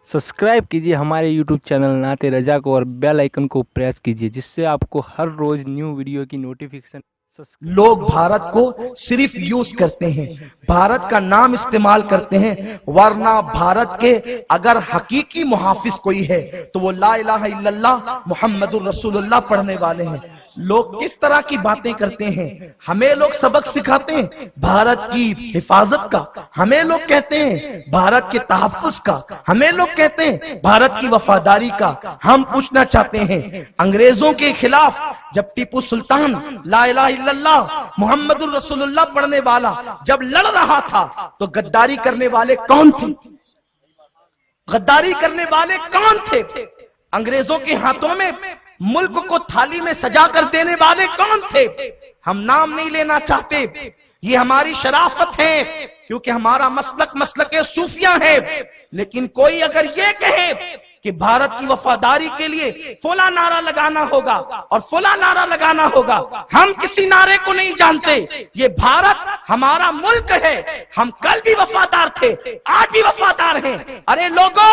Subscribe कीजिए हमारे YouTube channel नाते रजा को और बेल आइकन को प्रेस कीजिए, जिससे आपको हर रोज न्यू वीडियो की नोटिफिकेशन। लोग भारत को सिर्फ यूज करते हैं, भारत का नाम इस्तेमाल करते हैं, वरना भारत के अगर हकीकी मुहाफिज कोई है तो वो ला इलाहा इल्लल्लाह मुहम्मदुर रसूलुल्लाह पढ़ने वाले हैं। लोग किस तरह की बातें करते हैं, हमें लोग सबक सिखाते हैं भारत की हिफाजत का, हमें लोग कहते हैं भारत के तहफ्फुज का, हमें लोग कहते हैं भारत की वफादारी का। हम पूछना चाहते हैं, अंग्रेजों के खिलाफ जब टीपू सुल्तान ला इलाहा इल्लल्लाह मुहम्मदुर रसूलुल्लाह पढ़ने वाला जब लड़ रहा था तो गद्दारी करने वाले कौन थे? गद्दारी करने वाले कौन थे? अंग्रेजों के हाथों में मुल्क को थाली में सजा कर देने वाले कौन थे? हम नाम नहीं लेना चाहते, ये हमारी शराफत है, क्योंकि हमारा मसलक सूफिया है। लेकिन कोई अगर ये कहे कि भारत की वफादारी के लिए फला नारा लगाना होगा और फला नारा लगाना होगा, हम किसी नारे को नहीं जानते। ये भारत हमारा मुल्क है, हम कल भी वफादार थे, आज भी वफादार हैं। अरे लोगों,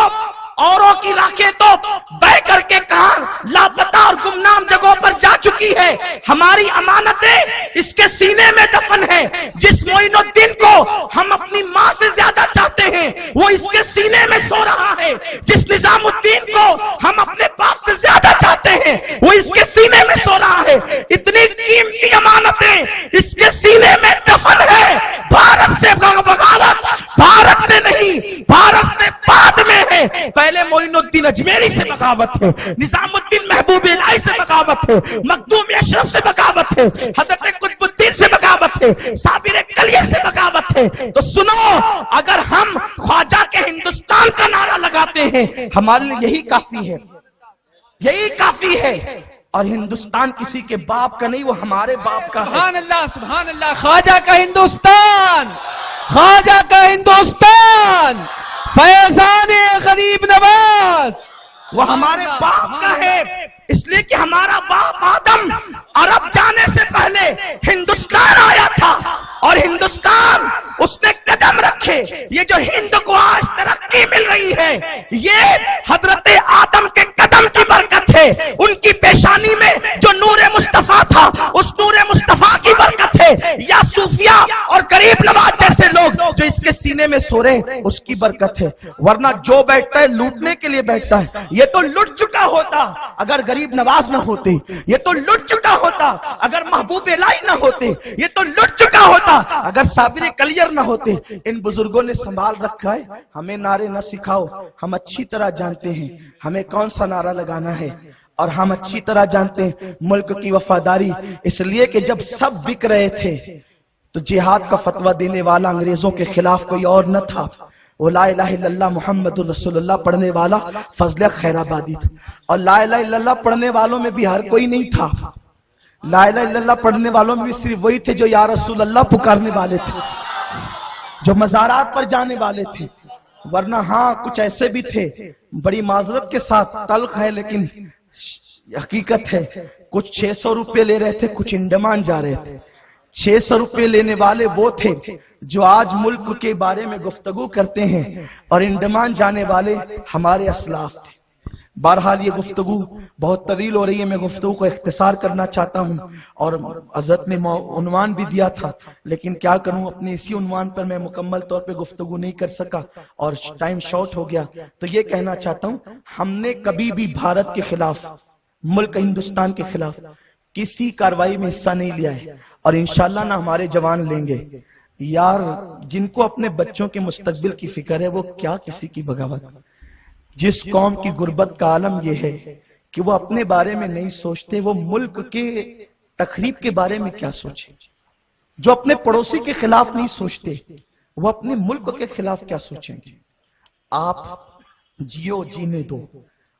औरों की राखें तो बह करके कहां लापता और गुमनाम जगहों पर जा चुकी है, हमारी अमानतें इसके सीने में दफन है। जिस मोइनुद्दीन को हम अपनी मां से ज्यादा चाहते हैं वो इसके सीने में सो रहा है, जिस निजामुद्दीन को हम अपने बाप से ज्यादा चाहते हैं वो इसके सीने में सो रहा है। इतनी कीमती अमानतें इसके सीने में दफन है। भारत से बगावत भारत से नहीं, भारत से बाद में है। पहले मोइनुद्दीन अजमेरी से बगावत है, निजामुद्दीन महबूब इलाही से बगावत है, मखदूम अशरफ से बगावत है, हजरत कुतुबुद्दीन से बगावत है, साबिर कलियर से बगावत है। तो सुनो, अगर हम ख्वाजा के हिंदुस्तान का नारा लगाते हैं हमारे लिए यही काफी है, यही काफी है। और हिंदुस्तान किसी के बाप का नहीं, वो हमारे बाप का है। सुभान अल्लाह, सुभान अल्लाह। ख्वाजा का हिंदुस्तान, ख्वाजा का हिंदुस्तान, फैजान गरीब नवाज, वो हमारे बाप का है, इसलिए कि हमारा बाप आदम अरब जाने से पहले हिंदुस्तान आया था और हिंदुस्तान उसने कदम रखे। ये जो हिंद को आज तरक्की मिल रही है ये हजरत आदम के कदम की बरकत है। उनकी पेशानी में जो नूरे मुस्तफा था उस नूरे मुस्तफा की बरकत है। या सूफिया और गरीब नवाज जैसे लोग जो इसके सीने में सो रहे उसकी बरकत है। वरना जो बैठता है लूटने के लिए बैठता है। ये तो लुट चुका होता अगर गरीब नवाज ना होते, ये तो लुट चुका होता अगर महबूब इलाही ना होते, ये तो लुट चुका होता अगर साबिर कलियर ना होते। इन बुजुर्गों ने संभाल रखा है। हमें नारे न सिखाओ, हम अच्छी तरह जानते हैं हमें कौन सा नारा लगाना है, और हम अच्छी तरह जानते हैं मुल्क की वफादारी। इसलिए कि जब सब बिक रहे थे तो जिहाद का फतवा देने वाला अंग्रेजों के खिलाफ कोई और न था, वो ला इलाहा इल्लल्लाह मुहम्मदुर रसूलुल्लाह पढ़ने वाला फजल खैराबादी था। और ला इलाहा इल्लल्लाह पढ़ने वालों में भी हर कोई नहीं था, ला इलाहा इल्लल्लाह पढ़ने वालों में भी सिर्फ वही थे जो या रसूल अल्लाह पुकारने वाले थे, जो मज़ारात पर जाने वाले थे। वरना हाँ, कुछ ऐसे भी थे, बड़ी माजरत के साथ तल्ख है लेकिन हकीकत है, कुछ 600 रुपये ले रहे थे, कुछ इंडमान जा रहे थे। 600 रुपये लेने वाले वो थे जो आज मुल्क के बारे में गुफ्तगू करते हैं, और इंडमान जाने वाले हमारे असलाफ थे। बहरहाल ये गुफ्तगू बहुत तवील हो रही है, मैं गुफ्तगू को इख्तिसार करना चाहता हूँ। और हज़रत ने उन्वान भी दिया था, लेकिन क्या करूँ, अपने इसी उन्वान पर मैं मुकम्मल तौर पे गुफ्तगू नहीं कर सका और टाइम शॉर्ट हो गया। तो ये कहना चाहता हूँ, हमने कभी भी भारत के खिलाफ, मुल्क हिंदुस्तान के खिलाफ किसी कार्रवाई में हिस्सा नहीं लिया है, और इंशाल्लाह ना हमारे जवान लेंगे। यार, जिनको अपने बच्चों के मुस्तकबिल की फिक्र है वो क्या किसी की बगावत। जिस कौम की गुर्बत का आलम यह है कि वो अपने बारे में नहीं सोचते, वो मुल्क के तखरीब के बारे में क्या सोचे। जो अपने पड़ोसी के खिलाफ नहीं सोचते वो अपने मुल्क के खिलाफ क्या सोचेंगे। आप जियो, जीने दो।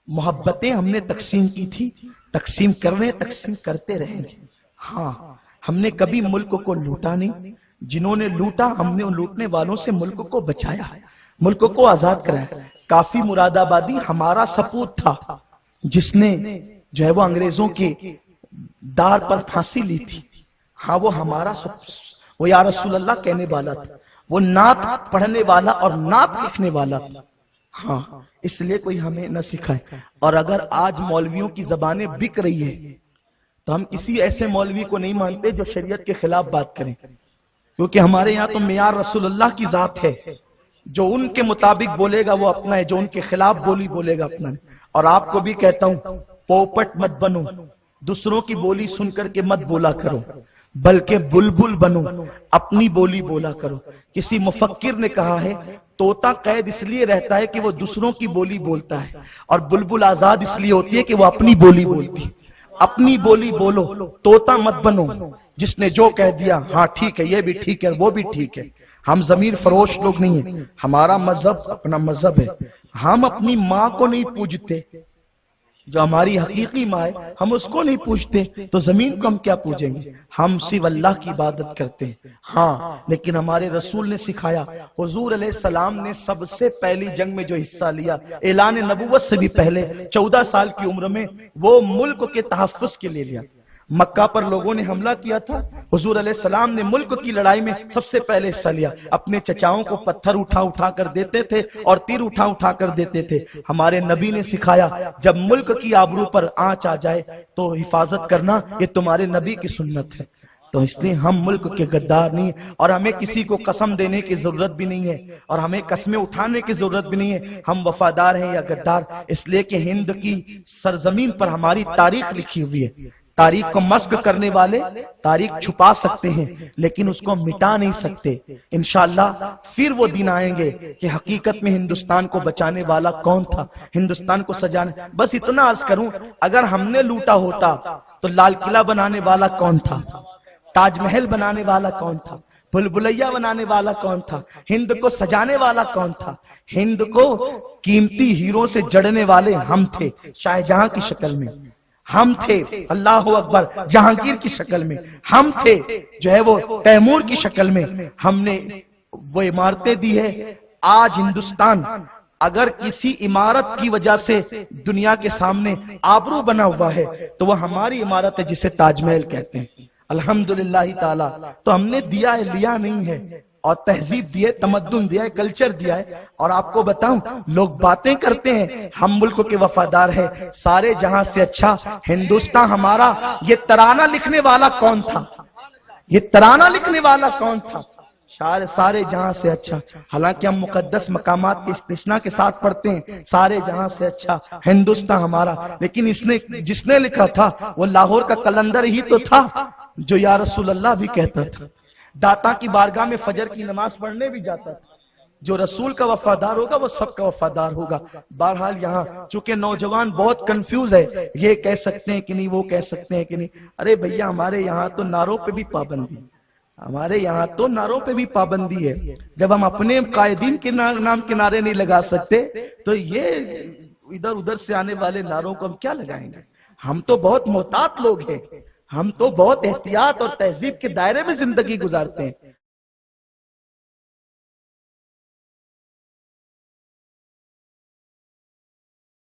मोहब्बतें हमने तकसीम की थी, तकसीम करने, तकसीम करते रहेंगे। हाँ, हमने कभी मुल्क को लूटा नहीं, जिन्होंने लूटा हमने उन लूटने वालों से मुल्क को बचाया, मुल्क को आजाद कराया। काफी मुरादाबादी हमारा सपूत था जिसने जो है वो अंग्रेजों के दार पर फांसी ली थी। हाँ, वो हमारा वो या रसूल अल्लाह कहने वाला था, वो नात पढ़ने वाला और नात लिखने वाला था। हाँ, इसलिए कोई हमें न सिखाए। और अगर आज मौलवियों की जबानें बिक रही है तो हम किसी ऐसे मौलवी को नहीं मानते जो शरीयत के खिलाफ बात करें, क्योंकि हमारे यहाँ तो मियार रसूलुल्लाह की जात है। जो उनके मुताबिक बोलेगा वो अपना है, जो उनके खिलाफ बोलेगा अपना है। और आपको भी कहता हूं, पोपट मत बनो, दूसरों की बोली सुन करके मत बोला करो, बल्कि बुलबुल बनो, अपनी बोली बोला करो। किसी मुफक्किर ने कहा है, तोता कैद इसलिए रहता है कि वो दूसरों की बोली बोलता है, और बुलबुल आजाद इसलिए होती है कि वो अपनी बोली बोलती है। अपनी बोली बोलो, तोता मत बनो। जिसने जो कह दिया, हाँ ठीक है, ये भी ठीक है, वो भी ठीक है। हम जमीर फरोश लोग नहीं है, हमारा मजहब अपना मजहब है। हम अपनी माँ को नहीं पूजते, जो हमारी हकीकी माँ है हम उसको नहीं पूछते, तो जमीन को हम क्या पूजेंगे? हम सिर्फ अल्लाह की इबादत करते हैं। हाँ, लेकिन हमारे रसूल ने सिखाया, हुजूर अलैहिस्सलाम ने सबसे पहली जंग में जो हिस्सा लिया, ऐलान नबुव्वत से भी पहले 14 साल की उम्र में, वो मुल्क के तहफ्फुज के लिए लिया। मक्का पर लोगों ने हमला किया था, हुजूर अलैहिस्सलाम ने मुल्क की लड़ाई में सबसे पहले हिस्सा लिया। अपने चचाओं को पत्थर उठा उठा कर देते थे और तीर उठा उठा कर देते थे। हमारे नबी ने सिखाया, जब मुल्क की आबरू पर आंच आ जाए तो हिफाजत करना, ये तुम्हारे नबी की सुन्नत है। तो इसलिए हम मुल्क के गद्दार नहीं, और हमें किसी को कसम देने की जरूरत भी नहीं है, और हमें कस्में उठाने की जरूरत भी नहीं है। हम वफादार हैं या गद्दार, इसलिए कि हिंद की सरजमीन पर हमारी तारीख लिखी हुई है। तारीख को मस्क करने वाले तारीख छुपा सकते हैं, लेकिन उसको मिटा नहीं सकते। इंशाअल्लाह फिर वो दिन आएंगे कि हकीकत में हिंदुस्तान को बचाने वाला कौन था, हिंदुस्तान को सजाने। बस इतना अर्ज करूं, अगर हमने लूटा होता तो लाल किला बनाने वाला कौन था, ताजमहल बनाने वाला कौन था, भुलभुलैया बनाने वाला कौन था, हिंद को सजाने वाला कौन था? हिंद को कीमती हीरो से जड़ने वाले हम थे, शाहजहां की शक्ल में हम थे, अल्लाह अकबर, जहांगीर की शक्ल में हम थे, जो है वो तैमूर की शक्ल में हमने वो इमारतें दी है। आज हिंदुस्तान अगर किसी इमारत की वजह से दुनिया के सामने आबरू बना हुआ है तो वह हमारी इमारत है, जिसे ताजमहल कहते हैं। अल्हम्दुलिल्लाह ताला। तो हमने दिया है, लिया नहीं है, और तहजीब दी है, तमद्दुन दिया है, कल्चर दिया है। और आपको बताऊं, लोग बातें करते हैं हम मुल्क के वफादार हैं, सारे जहां से अच्छा हिंदुस्तान हमारा। ये तराना लिखने वाला कौन था? ये तराना लिखने वाला कौन था? सारे जहां से अच्छा। हालांकि हम मुकद्दस मकामात के इस्तिस्ना के साथ पढ़ते हैं, सारे जहां से अच्छा हिंदुस्तान हमारा। लेकिन इसने जिसने लिखा था वो लाहौर का कलंदर ही तो था, जो या रसूल अल्लाह भी कहता था। दाता की बारगाह में फजर की नमाज पढ़ने भी जाता था। जो रसूल का वफादार होगा वो सबका वफादार होगा। बहरहाल यहाँ चूंकि नौजवान बहुत कंफ्यूज है, ये कह सकते हैं कि नहीं, वो कह सकते हैं कि नहीं। अरे भैया, हमारे यहाँ तो नारों पे भी पाबंदी, हमारे यहाँ तो नारों पे भी पाबंदी है। जब हम अपने कायदीन के नाम के नारे नहीं लगा सकते, तो ये इधर उधर से आने वाले नारों को हम क्या लगाएंगे? हम तो बहुत मोहतात लोग हैं, हम तो बहुत एहतियात और तहजीब के दायरे में जिंदगी गुजारते हैं।